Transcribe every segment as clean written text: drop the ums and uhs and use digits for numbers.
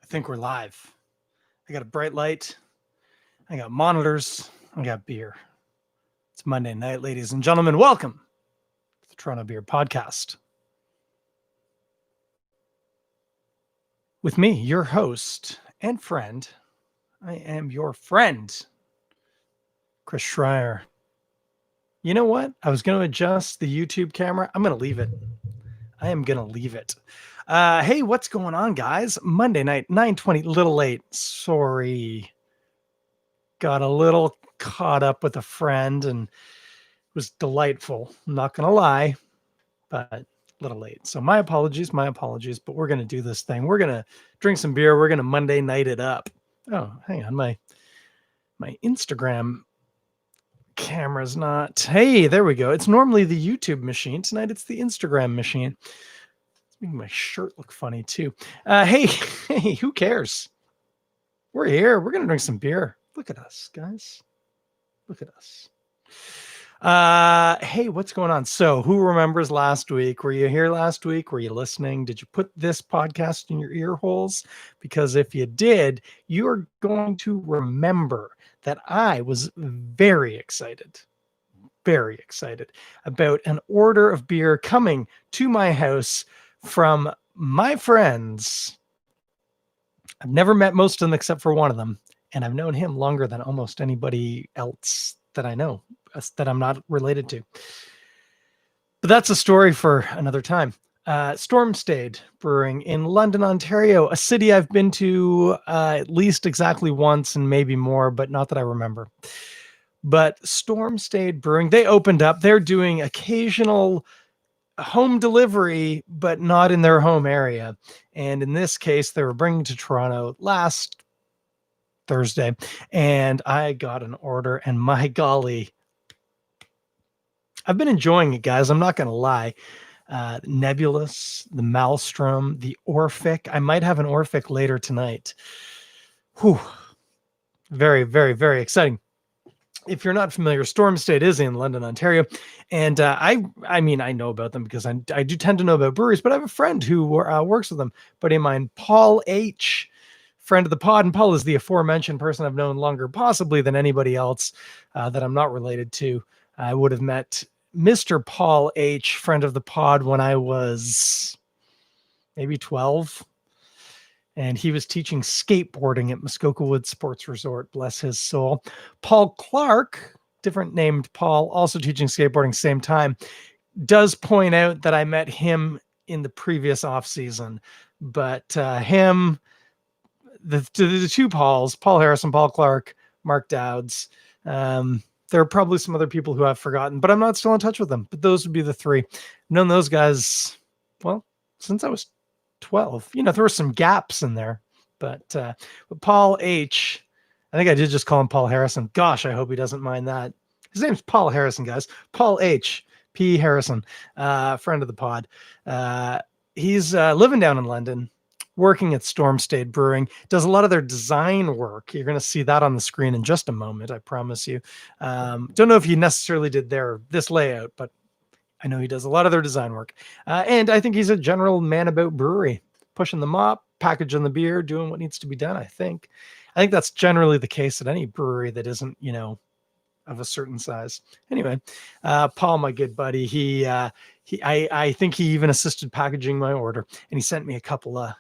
think we're live. I got a bright light. I got monitors. I got beer. It's Monday night, ladies and gentlemen. Welcome to the Toronto Beer Podcast. With me, your host and friend. I am your friend, Chris Schreier. You know what? I was going to adjust the YouTube camera. I'm going to leave it. I am going to leave it. Hey, what's going on, guys? Monday night, 9:20, a little late. Sorry. Got a little caught up with a friend and it was delightful. I'm not going to lie, but a little late. So my apologies, but we're going to do this thing. We're going to drink some beer. We're going to Monday night it up. Oh, hang on. My Instagram camera's not. Hey, there we go. It's normally the YouTube machine. Tonight it's the Instagram machine. It's making my shirt look funny too. Hey, who cares? We're here. We're going to drink some beer. Look at us, guys. Look at us. Hey, what's going on? So who remembers last week? Were you here last week? Were you listening? Did you put this podcast in your ear holes? Because if you did, you are going to remember that I was very excited about an order of beer coming to my house from my friends. I've never met most of them except for one of them. And I've known him longer than almost anybody else that I know, that I'm not related to. But that's a story for another time. Storm Stayed Brewing in London, Ontario, a city I've been to at least exactly once and maybe more, but not that I remember. But Storm Stayed Brewing, they opened up. They're doing occasional home delivery, but not in their home area. And in this case, they were bringing to Toronto last Thursday, and I got an order, and my golly, I've been enjoying it, guys. I'm not going to lie. Nebulous, the Maelstrom, the Orphic. I might have an Orphic later tonight. Whew. Very, very, very exciting. If you're not familiar, Storm Stayed is in London, Ontario. And I mean, I know about them because I do tend to know about breweries, but I have a friend who works with them, buddy of mine, Paul H., friend of the pod, and Paul is the aforementioned person I've known longer possibly than anybody else that I'm not related to. I would have met Mr. Paul H., friend of the pod, when I was maybe 12, and he was teaching skateboarding at Muskoka Woods Sports Resort, bless his soul. Paul Clark, different named Paul, also teaching skateboarding same time, does point out that I met him in the previous off season, but him, the two Pauls, Paul Harrison, Paul Clark, Mark Dowds. There are probably some other people who I've forgotten, but I'm not still in touch with them. But those would be the three. I've known those guys, well, since I was 12. You know, there were some gaps in there. But Paul H., I think I did just call him Paul Harrison. Gosh, I hope he doesn't mind that. His name's Paul Harrison, guys. Paul H. P. Harrison, friend of the pod. He's living down in London, working at Storm Stayed Brewing, does a lot of their design work. You're going to see that on the screen in just a moment, I promise you. Don't know if he necessarily did this layout, but I know he does a lot of their design work. And I think he's a general man about brewery, pushing the mop, packaging the beer, doing what needs to be done, I think. I think that's generally the case at any brewery that isn't, of a certain size. Anyway, Paul, my good buddy, I think he even assisted packaging my order, and he sent me a couple of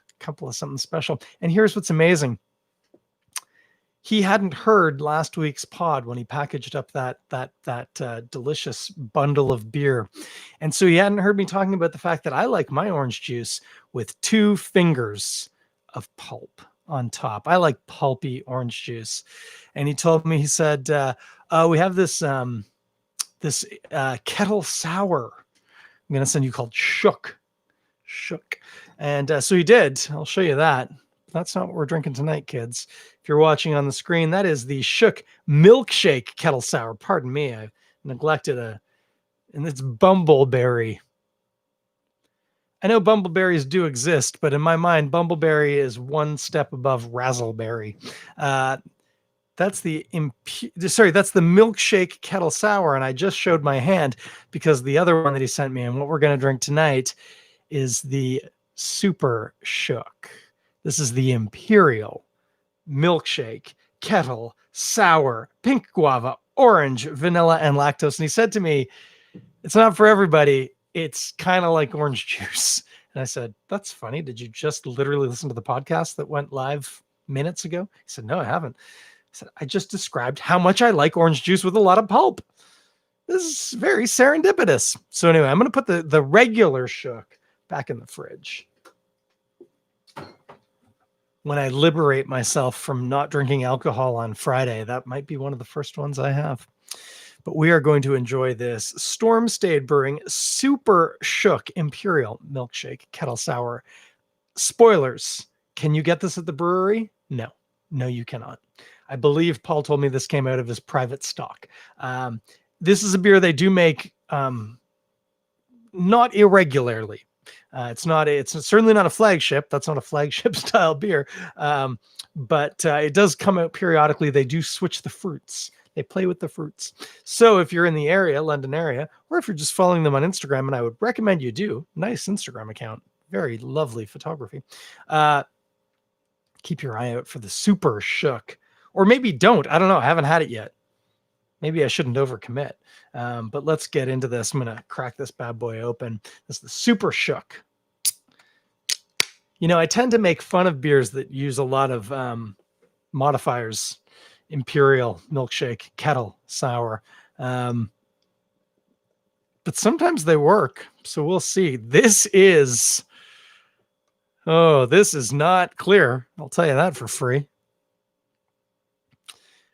something special. And here's what's amazing. He hadn't heard last week's pod when he packaged up that delicious bundle of beer. And so he hadn't heard me talking about the fact that I like my orange juice with 2 fingers of pulp on top. I like pulpy orange juice. And he told me, he said, we have this kettle sour I'm going to send you called Shook. And so he did. I'll show you that. That's not what we're drinking tonight, kids. If you're watching on the screen, that is the Shook Milkshake Kettle Sour. Pardon me, I neglected and it's bumbleberry. I know bumbleberries do exist, but in my mind, bumbleberry is one step above razzleberry. That's the Milkshake Kettle Sour, and I just showed my hand because the other one that he sent me and what we're going to drink tonight is the Super Shook. This is the Imperial milkshake, kettle, sour, pink guava, orange, vanilla, and lactose. And he said to me, it's not for everybody. It's kind of like orange juice. And I said, that's funny. Did you just literally listen to the podcast that went live minutes ago? He said, no, I haven't. I said, I just described how much I like orange juice with a lot of pulp. This is very serendipitous. So anyway, I'm going to put the regular shook back in the fridge. When I liberate myself from not drinking alcohol on Friday, that might be one of the first ones I have. But we are going to enjoy this Storm Stayed Brewing Super Shook Imperial Milkshake Kettle Sour. Spoilers. Can you get this at the brewery? No. No, you cannot. I believe Paul told me this came out of his private stock. This is a beer they do make not irregularly. It's certainly not a flagship. That's not a flagship style beer. But it does come out periodically. They do switch the fruits. They play with the fruits. So if you're in the area, London area, or if you're just following them on Instagram, and I would recommend you do, nice Instagram account, very lovely photography. Keep your eye out for the Super Shook, or maybe don't. I don't know. I haven't had it yet. Maybe I shouldn't overcommit. But let's get into this. I'm going to crack this bad boy open. This is the Super Shook. You know, I tend to make fun of beers that use a lot of modifiers. Imperial, milkshake, kettle, sour. But sometimes they work. So we'll see. This is not clear. I'll tell you that for free.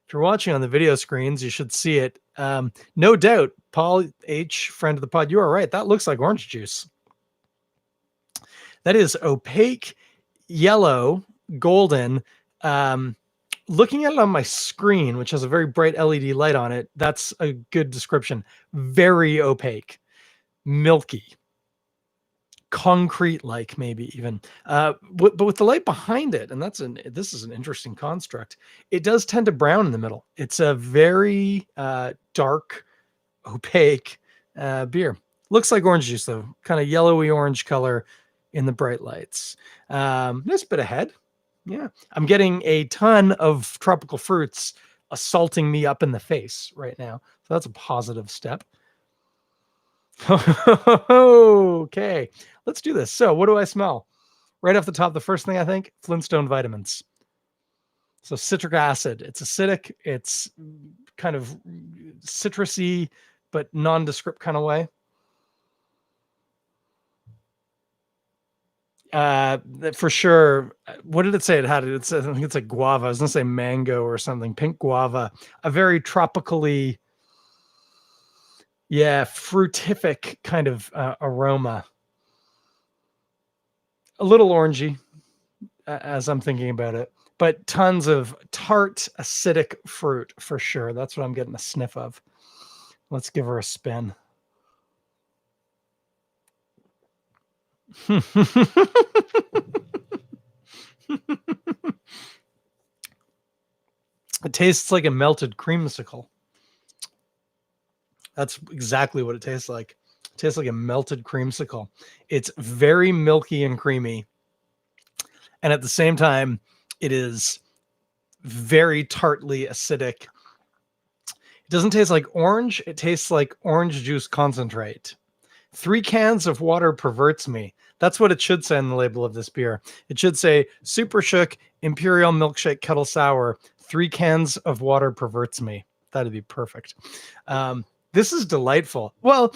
If you're watching on the video screens, you should see it. No doubt, Paul H., friend of the pod, you are right. That looks like orange juice. That is opaque, yellow, golden. Looking at it on my screen, which has a very bright LED light on it, that's a good description. Very opaque, milky, concrete-like, maybe even. But with the light behind it, and this is an interesting construct. It does tend to brown in the middle. It's a very dark, opaque beer. Looks like orange juice though, kind of yellowy orange color in the bright lights. Nice bit of head. Yeah, I'm getting a ton of tropical fruits assaulting me up in the face right now. So that's a positive step. Okay, let's do this. So what do I smell? Right off the top, the first thing I think, Flintstone vitamins. So citric acid. It's acidic. It's kind of citrusy, but nondescript kind of way. For sure. What did it say it had? I think it's like guava. I was gonna say mango or something. Pink guava. A very tropically, fruitific kind of aroma. A little orangey, as I'm thinking about it, but tons of tart, acidic fruit for sure. That's what I'm getting a sniff of. Let's give her a spin. It tastes like a melted creamsicle. That's exactly what it tastes like. It tastes like a melted creamsicle. It's very milky and creamy. And at the same time, it is very tartly acidic. It doesn't taste like orange. It tastes like orange juice concentrate. 3 cans of water perverts me. That's what it should say on the label of this beer. It should say Super Shook Imperial Milkshake Kettle Sour. 3 cans of water perverts me. That'd be perfect. This is delightful. Well,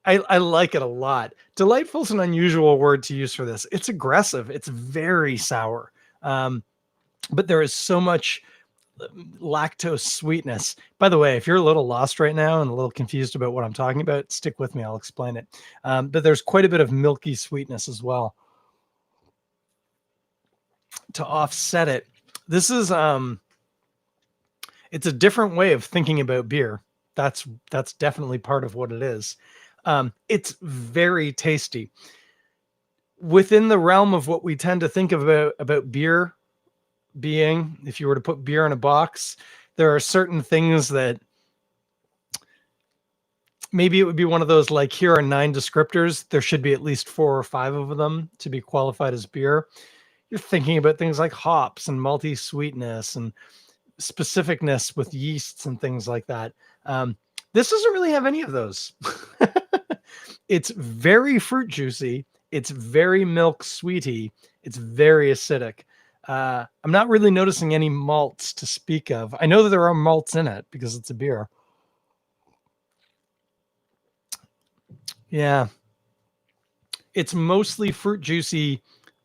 I like it a lot. Delightful is an unusual word to use for this. It's aggressive. It's very sour. But there is so much lactose sweetness. By the way, if you're a little lost right now and a little confused about what I'm talking about, stick with me. I'll explain it. But there's quite a bit of milky sweetness as well to offset it. This is it's a different way of thinking about beer. That's definitely part of what it is. It's very tasty. Within the realm of what we tend to think about beer being, if you were to put beer in a box, there are certain things that maybe it would be one of those like, here are 9 descriptors. There should be at least 4 or 5 of them to be qualified as beer. You're thinking about things like hops and malty sweetness and specificness with yeasts and things like that. This doesn't really have any of those. It's very fruit juicy. It's very milk sweety. It's very acidic. I'm not really noticing any malts to speak of. I know that there are malts in it because it's a beer. Yeah. It's mostly fruit juicy,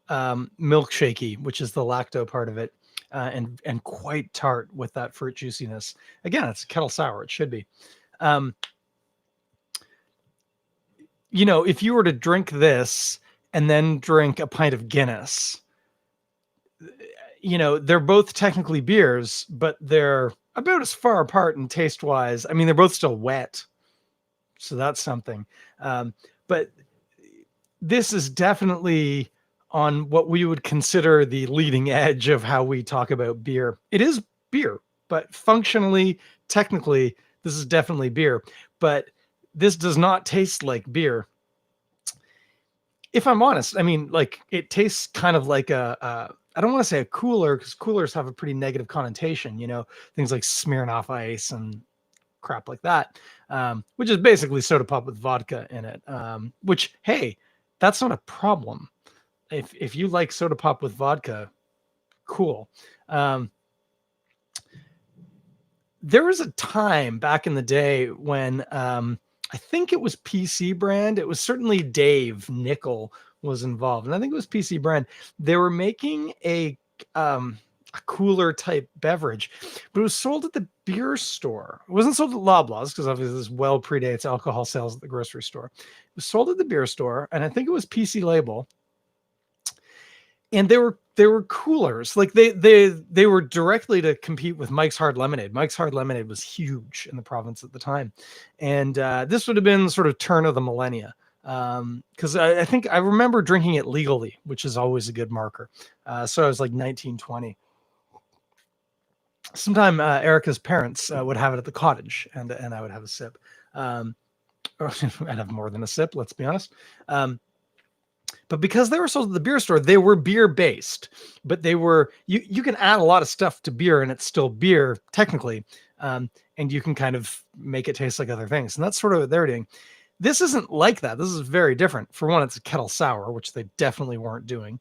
milkshakey, which is the lacto part of it, and quite tart with that fruit juiciness. Again, it's kettle sour. It should be. If you were to drink this and then drink a pint of Guinness, they're both technically beers, but they're about as far apart in taste wise. I mean, they're both still wet. So that's something. But this is definitely on what we would consider the leading edge of how we talk about beer. It is beer, but functionally, technically, this is definitely beer. But this does not taste like beer. If I'm honest, I mean, like, it tastes kind of like I don't want to say a cooler, because coolers have a pretty negative connotation, things like Smirnoff Ice and crap like that, which is basically soda pop with vodka in it, which, hey, that's not a problem. If you like soda pop with vodka, cool. There was a time back in the day when I think it was PC brand. It was certainly Dave Nickel was involved, and I think it was PC brand. They were making a cooler type beverage, but it was sold at the beer store. It wasn't sold at Loblaws because obviously this well predates alcohol sales at the grocery store. It was sold at the beer store, and I think it was PC label. And they were coolers. Like they were directly to compete with Mike's Hard Lemonade. Mike's Hard Lemonade was huge in the province at the time, and this would have been sort of turn of the millennia. Because I think I remember drinking it legally, which is always a good marker. So I was like 19, 20. Sometime Erica's parents would have it at the cottage, and I would have a sip. Or I'd have more than a sip, let's be honest. But because they were sold at the beer store, they were beer based, but they were, you can add a lot of stuff to beer and it's still beer technically. And you can kind of make it taste like other things. And that's sort of what they're doing. This isn't like that. This is very different. For one, it's a kettle sour, which they definitely weren't doing.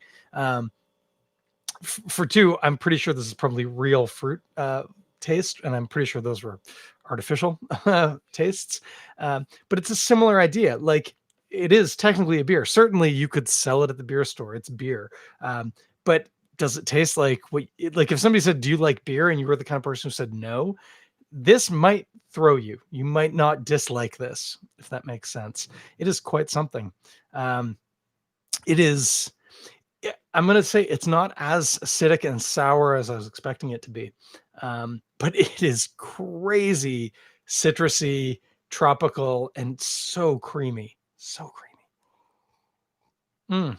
For two, I'm pretty sure this is probably real fruit taste. And I'm pretty sure those were artificial tastes. But it's a similar idea. Like, it is technically a beer. Certainly you could sell it at the beer store. It's beer. But does it taste like like if somebody said, do you like beer? And you were the kind of person who said no, this might throw you. You might not dislike this, if that makes sense. It is quite something. It is, I'm going to say it's not as acidic and sour as I was expecting it to be. But it is crazy, citrusy, tropical, and so creamy. So creamy.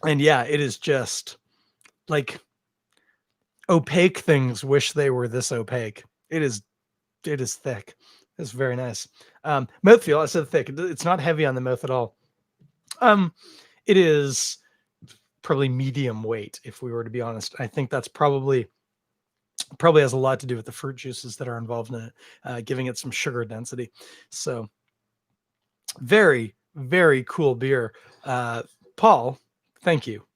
And yeah, it is just like opaque things wish they were this opaque. It is thick. It's very nice. Mouthfeel, I said thick. It's not heavy on the mouth at all. It is probably medium weight, if we were to be honest. I think that's probably has a lot to do with the fruit juices that are involved in it, giving it some sugar density. So very, very cool beer. Paul, thank you.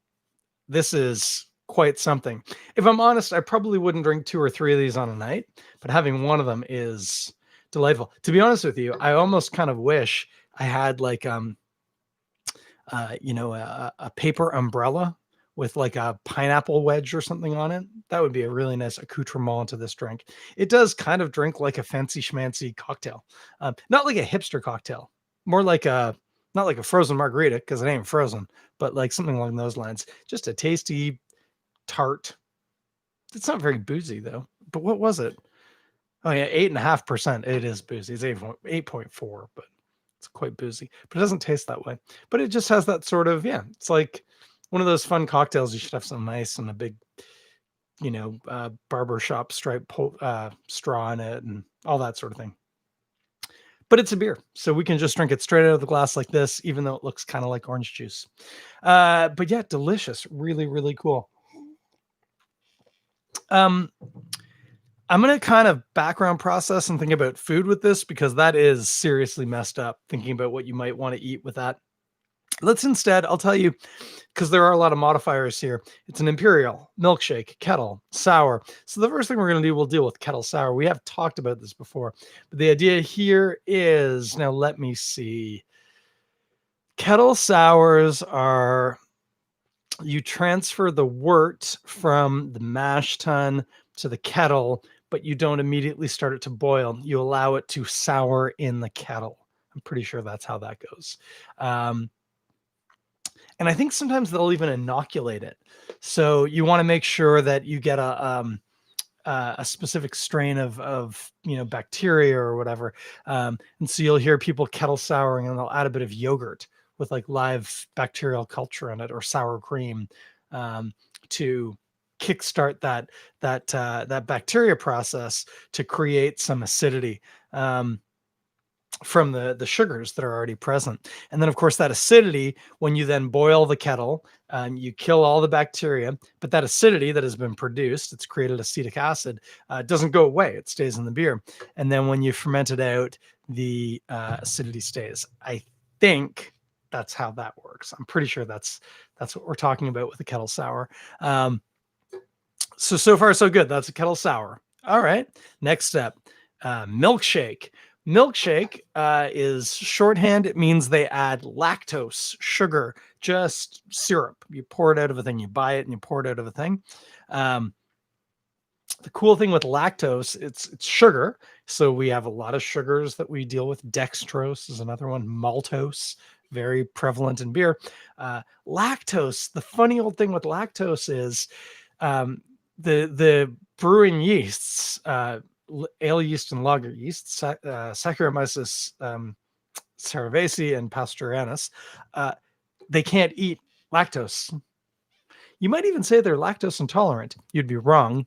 This is quite something. If I'm honest, I probably wouldn't drink 2 or 3 of these on a night, but having one of them is delightful. To be honest with you, I almost kind of wish I had like a paper umbrella with like a pineapple wedge or something on it. That would be a really nice accoutrement to this drink. It does kind of drink like a fancy schmancy cocktail. Not like a hipster cocktail, more like not like a frozen margarita, because it ain't frozen, but like something along those lines. Just a tasty tart. It's not very boozy though. But what was it? Oh yeah, 8.5%. It is boozy. It's 8.4, but it's quite boozy. But it doesn't taste that way. But it just has that sort of, yeah, it's like one of those fun cocktails. You should have some ice and a big, barbershop stripe straw in it and all that sort of thing. but it's a beer. So we can just drink it straight out of the glass like this, even though it looks kind of like orange juice. But yeah, delicious. Really, really cool. I'm going to kind of background process and think about food with this, because that is seriously messed up, thinking about what you might want to eat with that. Let's instead, I'll tell you, because there are a lot of modifiers here. It's an imperial, milkshake, kettle, sour. So the first thing we're going to do, we'll deal with kettle sour. We have talked about this before, but the idea here is, now let me see. Kettle sours are, you transfer the wort from the mash tun to the kettle, but you don't immediately start it to boil. You allow it to sour in the kettle. I'm pretty sure that's how that goes. And I think sometimes they'll even inoculate it. So you want to make sure that you get a specific strain of bacteria or whatever. And so you'll hear people kettle souring, and they'll add a bit of yogurt with like live bacterial culture in it, or sour cream, to kickstart that bacteria process to create some acidity. From the sugars that are already present. And then of course that acidity, when you then boil the kettle, you kill all the bacteria, but that acidity that has been produced, it's created acetic acid, doesn't go away. It stays in the beer. And then when you ferment it out, the acidity stays. I think that's how that works. I'm pretty sure that's what we're talking about with the kettle sour. So far so good. That's a kettle sour. All right, next step, milkshake. Milkshake is shorthand. It means they add lactose, sugar, just syrup. You pour it out of a thing. You buy it and you pour it out of a thing. The cool thing with lactose, it's sugar. So we have a lot of sugars that we deal with. Dextrose is another one. Maltose, very prevalent in beer. Lactose, the funny old thing with lactose is the brewing yeasts, ale yeast and lager yeast, Saccharomyces cerevisiae and Pasteurianus, they can't eat lactose. You might even say they're lactose intolerant. You'd be wrong.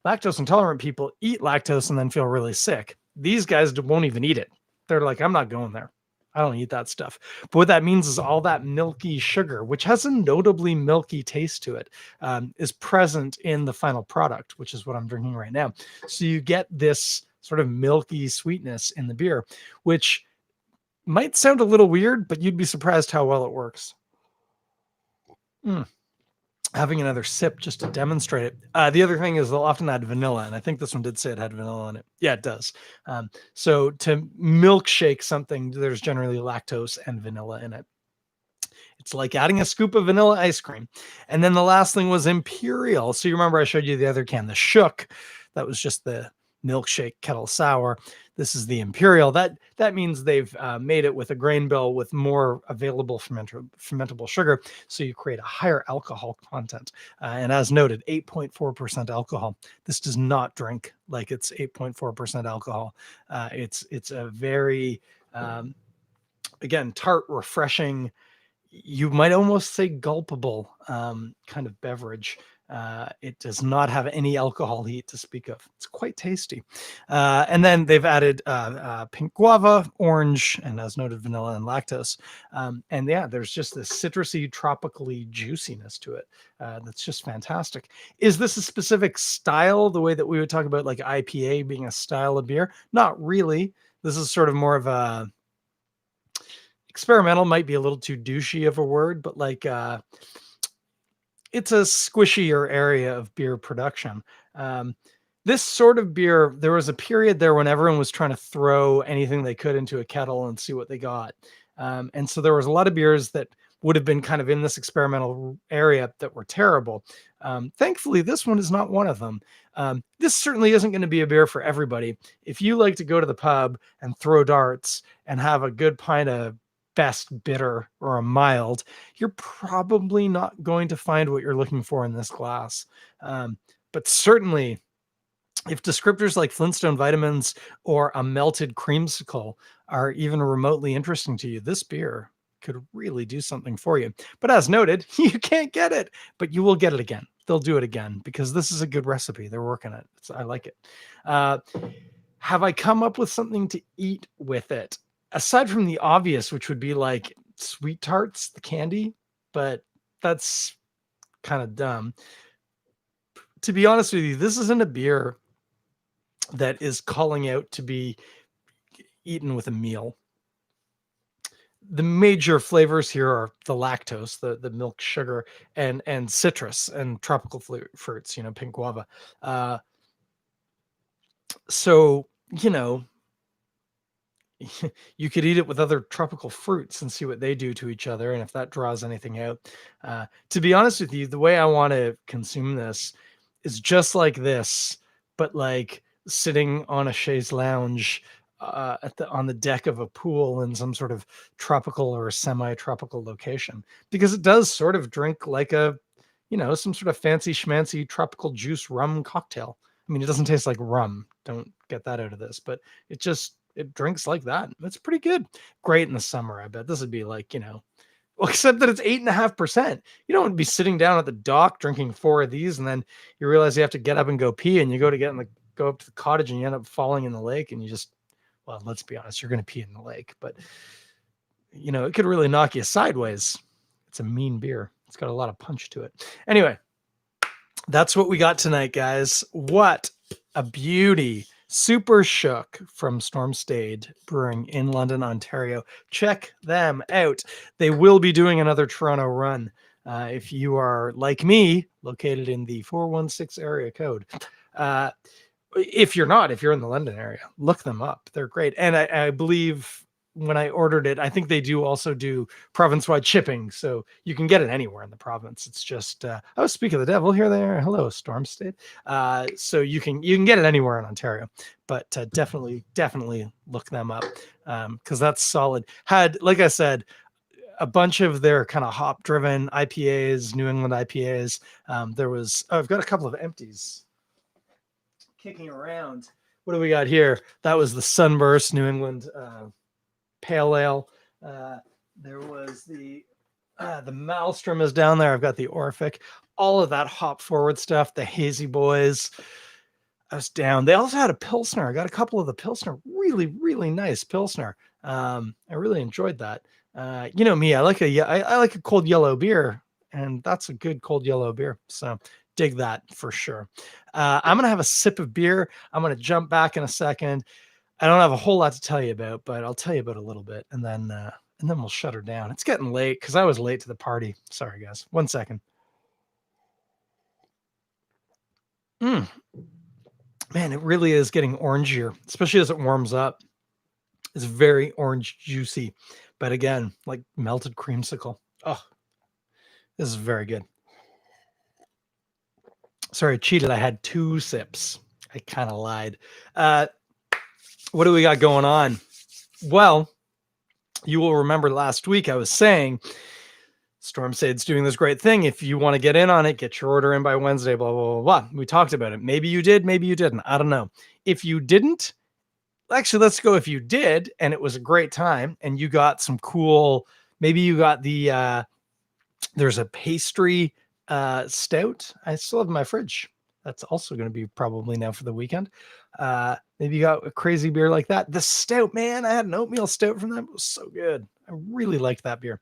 Lactose intolerant people eat lactose and then feel really sick. These guys won't even eat it. They're like, I'm not going there. I don't eat that stuff. But what that means is all that milky sugar, which has a notably milky taste to it, is present in the final product, which is what I'm drinking right now. So you get this sort of milky sweetness in the beer, which might sound a little weird, but you'd be surprised how well it works. Having another sip just to demonstrate it. The other thing is they'll often add vanilla, and I think this one did say it had vanilla in it. Yeah, it does. So to milkshake something, there's generally lactose and vanilla in it. It's like adding a scoop of vanilla ice cream. And then the last thing was imperial. So you remember I showed you the other can, the shook. That was just the milkshake kettle sour. This is the imperial. That means they've made it with a grain bill with more available fermentable sugar, so you create a higher alcohol content. And as noted, 8.4% alcohol. This does not drink like it's 8.4% alcohol. It's a very again, tart, refreshing, you might almost say gulpable kind of beverage. It does not have any alcohol heat to speak of. It's quite tasty. And then they've added pink guava, orange, and as noted, vanilla and lactose. And yeah, there's just this citrusy, tropically juiciness to it. That's just fantastic. Is this a specific style, the way that we would talk about like IPA being a style of beer? Not really. This is sort of more of a experimental, might be a little too douchey of a word, but like it's a squishier area of beer production. This sort of beer, there was a period there when everyone was trying to throw anything they could into a kettle and see what they got. And so there was a lot of beers that would have been kind of in this experimental area that were terrible. Thankfully, this one is not one of them. This certainly isn't going to be a beer for everybody. If you like to go to the pub and throw darts and have a good pint of best bitter or a mild, you're probably not going to find what you're looking for in this glass. But certainly, if descriptors like Flintstone vitamins or a melted creamsicle are even remotely interesting to you, this beer could really do something for you. But as noted, you can't get it, but you will get it again. They'll do it again because this is a good recipe. They're working it. I like it. have I come up with something to eat with it? Aside from the obvious, which would be like sweet tarts, the candy, but that's kind of dumb. To be honest with you, this isn't a beer that is calling out to be eaten with a meal. The major flavors here are the lactose, the milk sugar, and citrus and tropical fruits, pink guava. So, you could eat it with other tropical fruits and see what they do to each other, and if that draws anything out. To be honest with you, the way I want to consume this is just like this, but like sitting on a chaise lounge on the deck of a pool in some sort of tropical or semi-tropical location, because it does sort of drink like some sort of fancy schmancy tropical juice rum cocktail. I mean, it doesn't taste like rum. Don't get that out of this, but it drinks like that. It's pretty good. Great in the summer. I bet this would be like, well, except that it's 8.5%. You don't want to be sitting down at the dock drinking 4 of these, and then you realize you have to get up and go pee, and you go up to the cottage, and you end up falling in the lake, and well, let's be honest, you're going to pee in the lake, but it could really knock you sideways. It's a mean beer. It's got a lot of punch to it. Anyway, that's what we got tonight, guys. What a beauty. Super Shook from Storm Stayed Brewing in London, Ontario. Check them out. They will be doing another Toronto run. If you are like me, located in the 416 area code. If you're in the London area, look them up. They're great. And I believe when I ordered it, I think they also do province-wide shipping, so you can get it anywhere in the province. It's just, speak of the devil, here they are. Hello, Storm Stayed. So you can get it anywhere in Ontario, but definitely look them up because that's solid. Had, like I said, a bunch of their kind of hop-driven IPAs, New England IPAs. I've got a couple of empties kicking around. What do we got here? That was the Sunburst New England Pale Ale. There was the Maelstrom is down there. I've got the Orphic. All of that hop forward stuff. The Hazy Boys. I was down. They also had a Pilsner. I got a couple of the Pilsner. Really, really nice Pilsner. I really enjoyed that. You know me. I like a cold yellow beer, and that's a good cold yellow beer. So dig that for sure. I'm gonna have a sip of beer. I'm gonna jump back in a second. I don't have a whole lot to tell you about, but I'll tell you about a little bit, and then we'll shut her down. It's getting late because I was late to the party. Sorry, guys. 1 second. Man, it really is getting orangier, especially as it warms up. It's very orange juicy, but again, like melted creamsicle. Oh, this is very good. Sorry, I cheated. I had 2 sips. I kind of lied. What do we got going on? Well, you will remember last week I was saying Storm Stayed's doing this great thing. If you want to get in on it, get your order in by Wednesday, blah, blah, blah, blah. We talked about it. Maybe you did, maybe you didn't. I don't know. If you didn't, actually, let's go if you did, and it was a great time, and you got some cool, maybe you got there's a pastry stout. I still have in my fridge. That's also going to be probably now for the weekend. Maybe you got a crazy beer like that. The stout, man, I had an oatmeal stout from them. It was so good. I really liked that beer.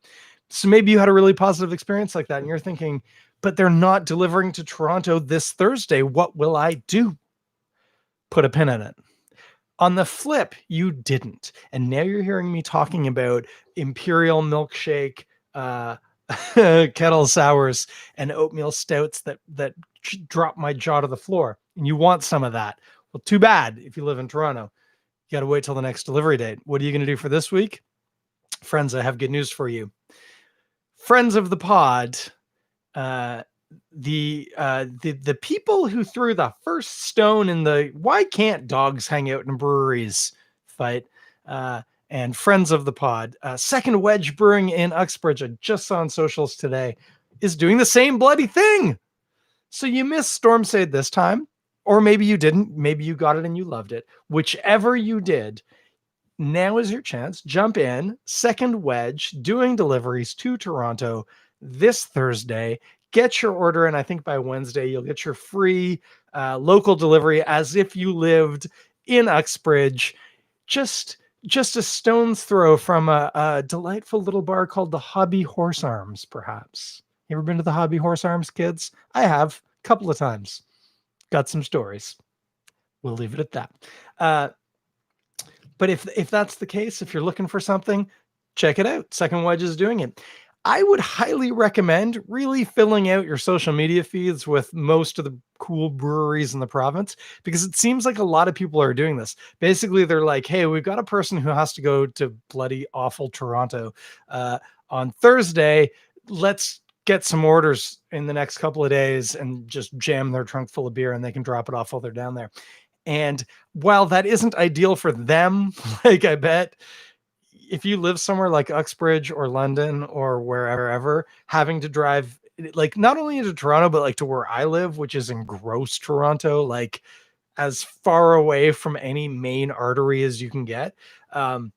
So maybe you had a really positive experience like that, and you're thinking, but they're not delivering to Toronto this Thursday. What will I do? Put a pin in it. On the flip, you didn't. And now you're hearing me talking about imperial milkshake, kettle sours, and oatmeal stouts that drop my jaw to the floor. And you want some of that. Well, too bad if you live in Toronto. You got to wait till the next delivery date. What are you going to do for this week? Friends, I have good news for you. Friends of the pod, the people who threw the first stone in the why can't dogs hang out in breweries fight, and friends of the pod, Second Wedge Brewing in Uxbridge, I just saw on socials today, is doing the same bloody thing. So you missed Storm Stayed this time, or maybe you didn't. Maybe you got it and you loved it. Whichever you did, now is your chance. Jump in. Second Wedge doing deliveries to Toronto this Thursday. Get your order in. I think by Wednesday, you'll get your free local delivery as if you lived in Uxbridge, just just a stone's throw from a delightful little bar called the Hobby Horse Arms, perhaps. You ever been to the Hobby Horse Arms, kids? I have, a couple of times. Got some stories. We'll leave it at that. Uh, but if that's the case, if you're looking for something, check it out. Second Wedge is doing it. I would highly recommend really filling out your social media feeds with most of the cool breweries in the province, because it seems like a lot of people are doing this. Basically, they're like, hey, we've got a person who has to go to bloody awful Toronto on Thursday. Let's get some orders in the next couple of days and just jam their trunk full of beer, and they can drop it off while they're down there. And while that isn't ideal for them, like I bet if you live somewhere like Uxbridge or London or wherever, having to drive like not only into Toronto, but like to where I live, which is in gross Toronto, like as far away from any main artery as you can get. Um,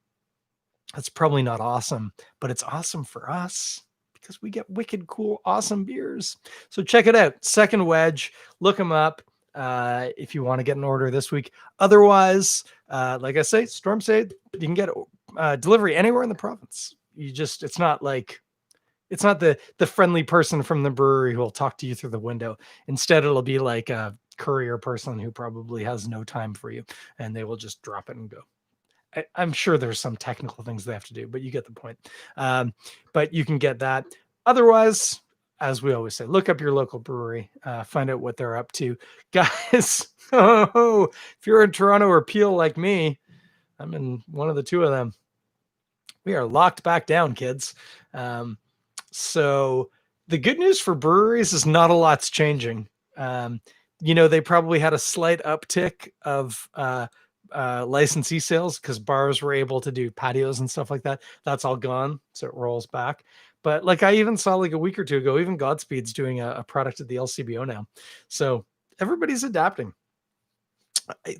that's probably not awesome, but it's awesome for us because we get wicked cool, awesome beers. So check it out. Second Wedge, look them up if you want to get an order this week. Otherwise, like I say, Storm Stayed, you can get delivery anywhere in the province. You just, it's not the friendly person from the brewery who will talk to you through the window. Instead, it'll be like a courier person who probably has no time for you, and they will just drop it and go. I'm sure there's some technical things they have to do, but you get the point. But you can get that. Otherwise, as we always say, look up your local brewery, find out what they're up to. Guys, if you're in Toronto or Peel like me, I'm in one of the two of them. We are locked back down, kids. So the good news for breweries is not a lot's changing. They probably had a slight uptick of licensee sales because bars were able to do patios and stuff like that. That's all gone, so it rolls back. But like I even saw like a week or two ago, even Godspeed's doing a product at the LCBO now. So everybody's adapting.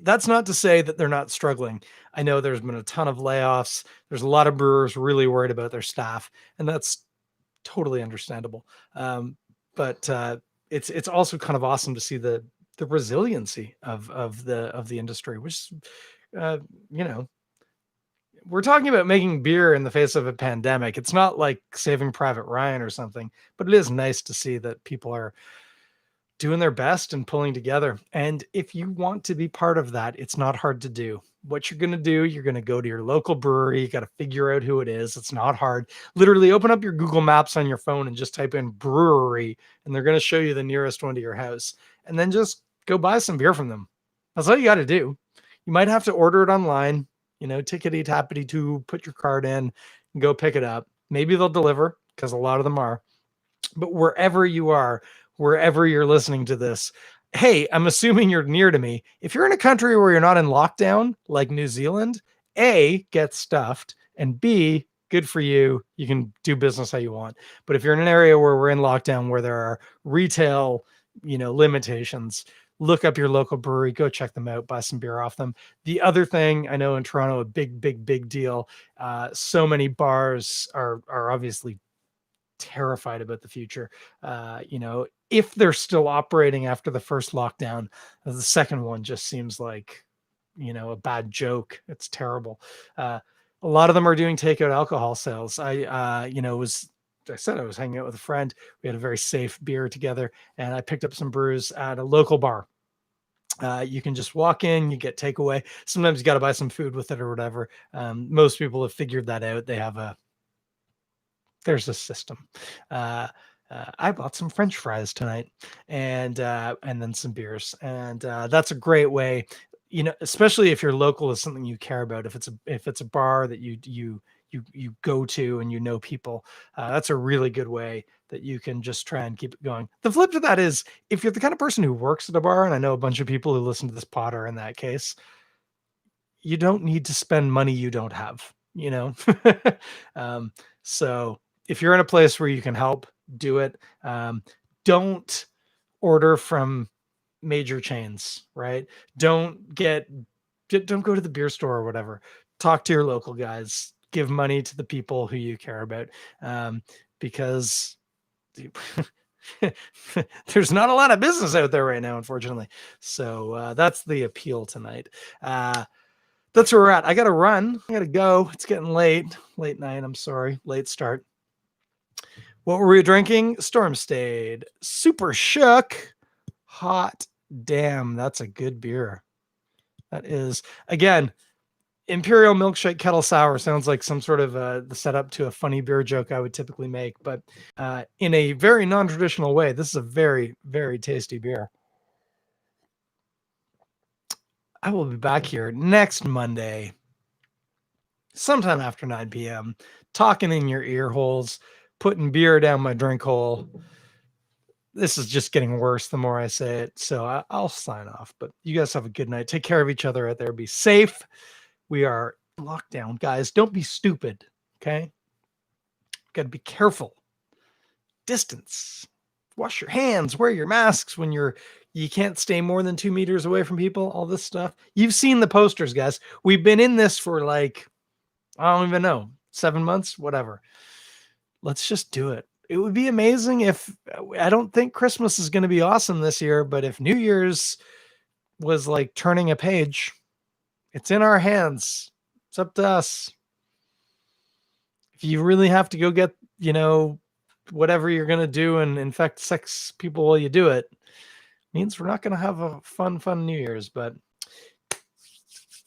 That's not to say that they're not struggling. I know there's been a ton of layoffs. There's a lot of brewers really worried about their staff, and that's totally understandable. But it's also kind of awesome to see the resiliency of the industry, which uh, you know we're talking about making beer in the face of a pandemic. It's not like Saving Private Ryan or something, but it is nice to see that people are doing their best and pulling together. And if you want to be part of that, it's not hard to do. What you're going to do, you're going to go to your local brewery. You got to figure out who it is. It's not hard. Literally open up your Google Maps on your phone and just type in brewery, and they're going to show you the nearest one to your house. And then just go buy some beer from them. That's all you got to do. You might have to order it online, tickety tappity to put your card in and go pick it up. Maybe they'll deliver because a lot of them are. But wherever you are, wherever you're listening to this, hey, I'm assuming you're near to me. If you're in a country where you're not in lockdown, like New Zealand, A, get stuffed, and B, good for you. You can do business how you want. But if you're in an area where we're in lockdown, where there are retail, limitations, look up your local brewery, go check them out, buy some beer off them. The other thing, I know in Toronto, a big deal. So many bars are obviously terrified about the future. If they're still operating after the first lockdown, the second one just seems like, a bad joke. It's terrible. A lot of them are doing takeout alcohol sales. I said I was hanging out with a friend. We had a very safe beer together, and I picked up some brews at a local bar. You can just walk in, you get takeaway. Sometimes you got to buy some food with it or whatever. Most people have figured that out. There's a system. I bought some French fries tonight, and then some beers, and that's a great way. Especially if your local is something you care about. If it's a bar that you go to and people, that's a really good way that you can just try and keep it going. The flip to that is if you're the kind of person who works at a bar, and I know a bunch of people who listen to this pod are in that case, you don't need to spend money you don't have. So if you're in a place where you can help, do it. Don't order from major chains, right? Don't go to the beer store or whatever. Talk to your local guys. Give money to the people who you care about, because There's not a lot of business out there right now, unfortunately. So that's the appeal tonight. That's where we're at. I got to run. I got to go. It's getting late. Late night. I'm sorry. Late start. What were we drinking? Storm Stayed. Super Shook. Hot damn. That's a good beer. That is, again, Imperial Milkshake Kettle Sour sounds like some sort of the setup to a funny beer joke I would typically make, but in a very non-traditional way. This is a very, very tasty beer. I will be back here next Monday, sometime after 9 p.m., talking in your ear holes, putting beer down my drink hole. This is just getting worse the more I say it, so I'll sign off. But you guys have a good night. Take care of each other out there. Be safe. We are locked down, guys. Don't be stupid, okay? Got to be careful. Distance. Wash your hands. Wear your masks when you can't stay more than 2 meters away from people. All this stuff. You've seen the posters, guys. We've been in this for like, I don't even know, 7 months, whatever. Let's just do it. It would be amazing if, I don't think Christmas is going to be awesome this year, but if New Year's was like turning a page, it's in our hands. It's up to us. If you really have to go get, whatever you're going to do and infect 6 people while you do it, means we're not going to have a fun New Year's, but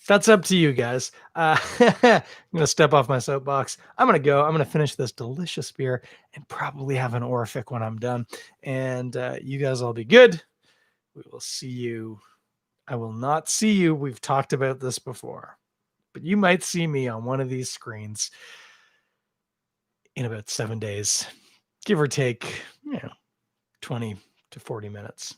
that's up to you guys. I'm going to step off my soapbox. I'm going to go. I'm going to finish this delicious beer and probably have an Orphic when I'm done. And you guys all be good. We will see you. I will not see you. We've talked about this before, but you might see me on one of these screens in about 7 days, give or take, 20 to 40 minutes.